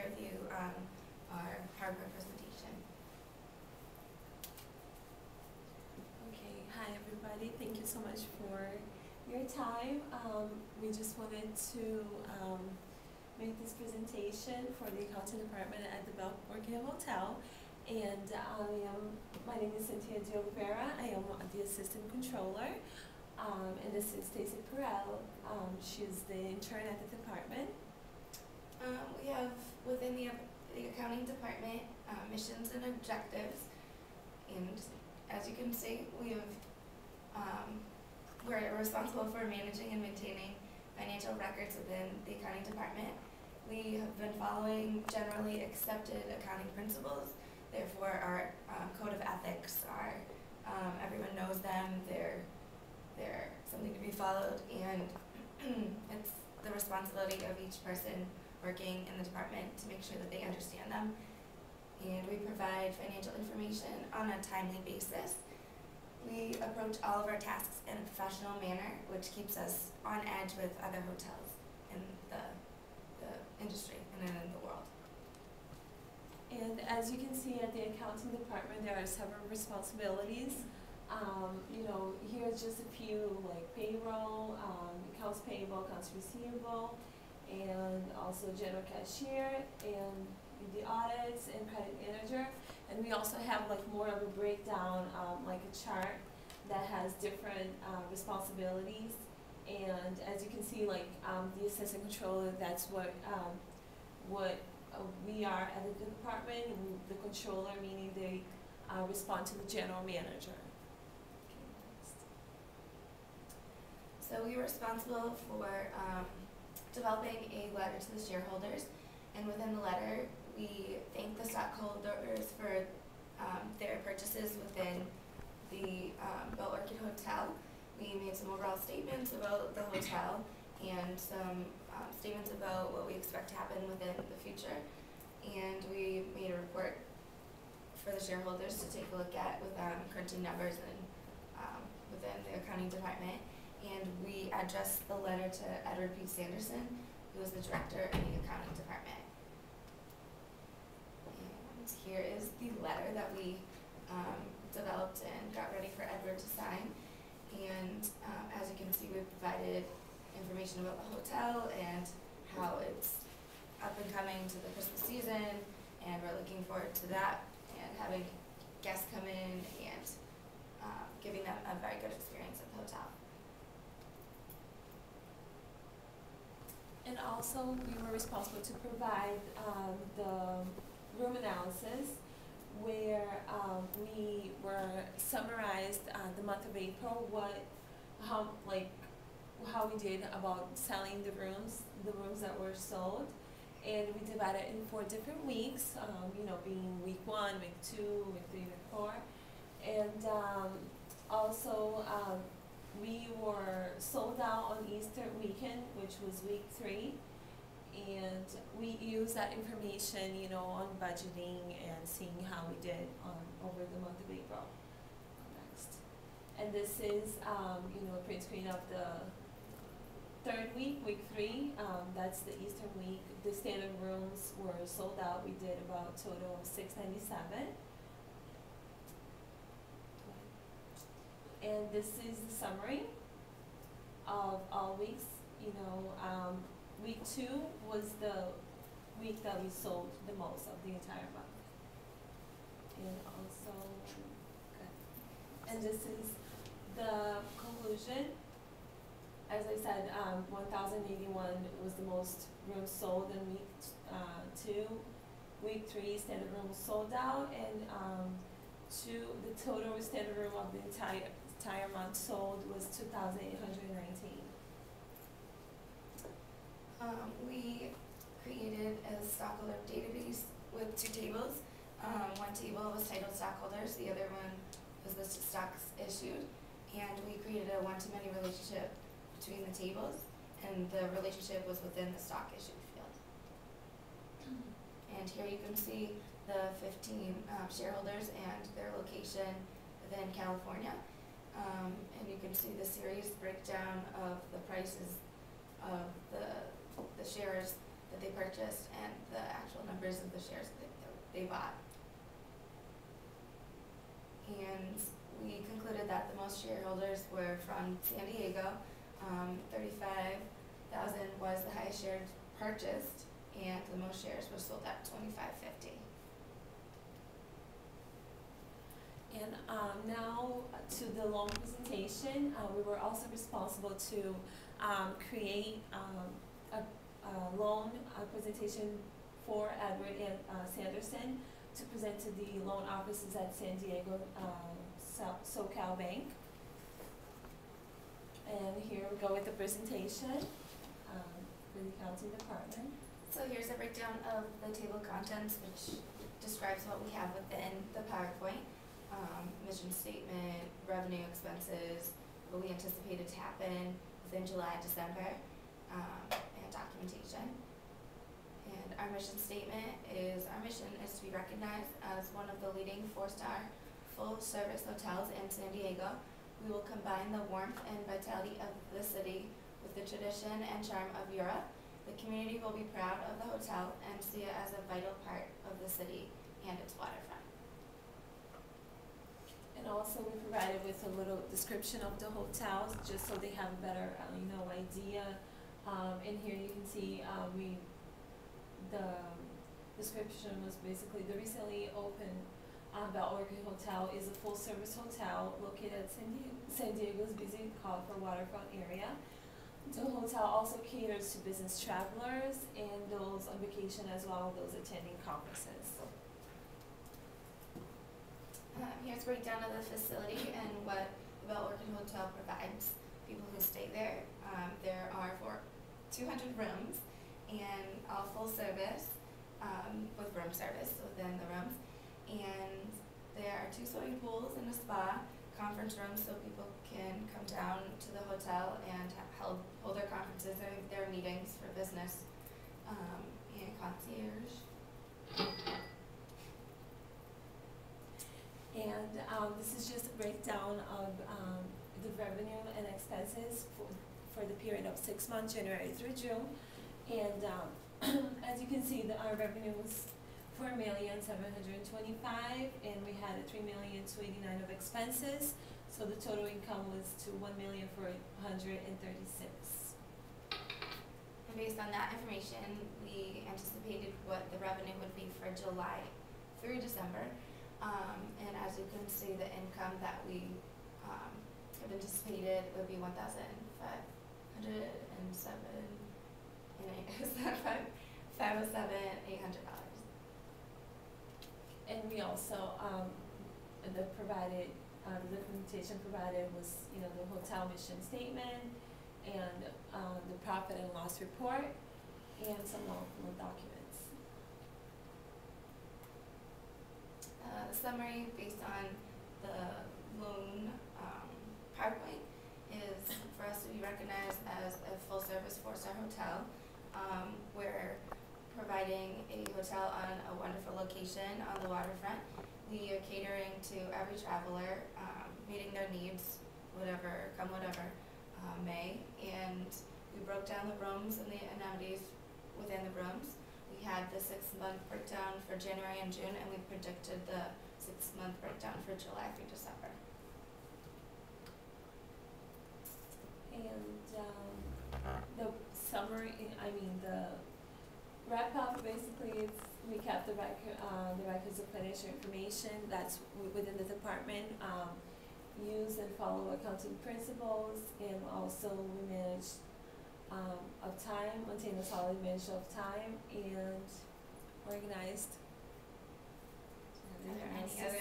share with you our PowerPoint presentation. Okay, hi everybody. Thank you so much for your time. We just wanted to make this presentation for the accounting department at the Bell Orchid Hotel. And my name is Cynthia De Oliveira. I am the assistant controller. And this is Stacy Perel. She's the intern at the department. We have within the accounting department missions and objectives, and as you can see, we're responsible for managing and maintaining financial records within the accounting department. We have been following generally accepted accounting principles. Therefore, our code of ethics are everyone knows them. They're something to be followed, and it's the responsibility of each person working in the department to make sure that they understand them. And we provide financial information on a timely basis. We approach all of our tasks in a professional manner, which keeps us on edge with other hotels in the industry and in the world. And as you can see at the accounting department, there are several responsibilities. Here's just a few, like payroll, accounts payable, accounts receivable, and also general cashier, and the audits and credit manager. And we also have like more of a breakdown, like a chart that has different responsibilities. And as you can see, like the assistant controller, that's what we are at the department. The controller, meaning they respond to the general manager. Okay, next. So we were responsible for developing a letter to the shareholders, and within the letter, we thank the stockholders for their purchases within the Bell Orchid Hotel. We made some overall statements about the hotel and some statements about what we expect to happen within the future. And we made a report for the shareholders to take a look at with crunching numbers and within the accounting department. And we addressed the letter to Edward P. Sanderson, who is the director in the accounting department. And here is the letter that we developed and got ready for Edward to sign. And as you can see, we provided information about the hotel and how it's up and coming to the Christmas season, and we're looking forward to that and having guests come in and giving them a very good experience at the hotel. And also, we were responsible to provide the room analysis, where we were summarized the month of April, how we did about selling the rooms that were sold, and we divided it in 4 different weeks. Being week 1, week 2, week 3, week 4, and also we were sold out on Easter weekend, which was week 3. And we use that information, on budgeting and seeing how we did over the month of April. Next. And this is, a print screen of the 3rd week, week 3. That's the Eastern week. The standard rooms were sold out. We did about a total of $697. And this is the summary of all weeks. Week 2 was the week that we sold the most of the entire month. And also, and this is the conclusion. As I said, 1,081 was the most rooms sold in week 2. Week 3, standard room was sold out, and the total standard room of the entire month sold was 2,819. We created a stockholder database with 2 tables. One table was titled stockholders, the other one was listed stocks issued, and we created a one-to-many relationship between the tables, and the relationship was within the stock issued field. And here you can see the 15 shareholders and their location within California. And you can see the series breakdown of the prices of the shares that they purchased and the actual numbers of the shares that they bought. And we concluded that the most shareholders were from San Diego. 35,000 was the highest shares purchased, and the most shares were sold at $25.50. And now to the loan presentation, we were also responsible to create a loan presentation for Edward and Sanderson to present to the loan offices at San Diego SoCal Bank. And here we go with the presentation for the accounting department. So here's a breakdown of the table of contents, which describes what we have within the PowerPoint. Mission statement, revenue, expenses, what we anticipated to happen within July, December, and documentation. And our mission statement is, our mission is to be recognized as one of the leading 4-star full-service hotels in San Diego. We will combine the warmth and vitality of the city with the tradition and charm of Europe. The community will be proud of the hotel and see it as a vital part of the city and its waterfront. And also we provided with a little description of the hotels, just so they have a better, idea. And here you can see the description was basically the recently opened Bell Orchid Hotel is a full-service hotel located at San Diego's busy, colorful waterfront area. The hotel also caters to business travelers and those on vacation, as well as those attending conferences. Here's a breakdown of the facility and what the Bell Orchid Hotel provides people who stay there. There are 200 rooms and all full service with room service within the rooms. And there are 2 swimming pools and a spa, conference rooms so people can come down to the hotel and hold their conferences or their meetings for business, and concierge. And this is just a breakdown of the revenue and expenses for the period of 6 months, January through June. And as you can see, our revenue was $4,725,000, and we had a $3,289,000 of expenses. So the total income was to $1,436,000. And based on that information, we anticipated what the revenue would be for July through December. And as you can see, the income that we have anticipated would be $507,800. And we also the documentation provided was the hotel mission statement and the profit and loss report and some loan documents. The summary based on the loan PowerPoint is for us to be recognized as a full-service 4-star hotel. We're providing a hotel on a wonderful location on the waterfront. We are catering to every traveler, meeting their needs, whatever may. And we broke down the rooms and the amenities within the rooms. We had the 6-month breakdown for January and June, and we predicted the 6-month breakdown for July through December. And the summary, the wrap-up basically is we kept the records of financial information that's within the department, use and follow accounting principles, and also we manage of time, maintain a solid management of time, and organized. Are there any other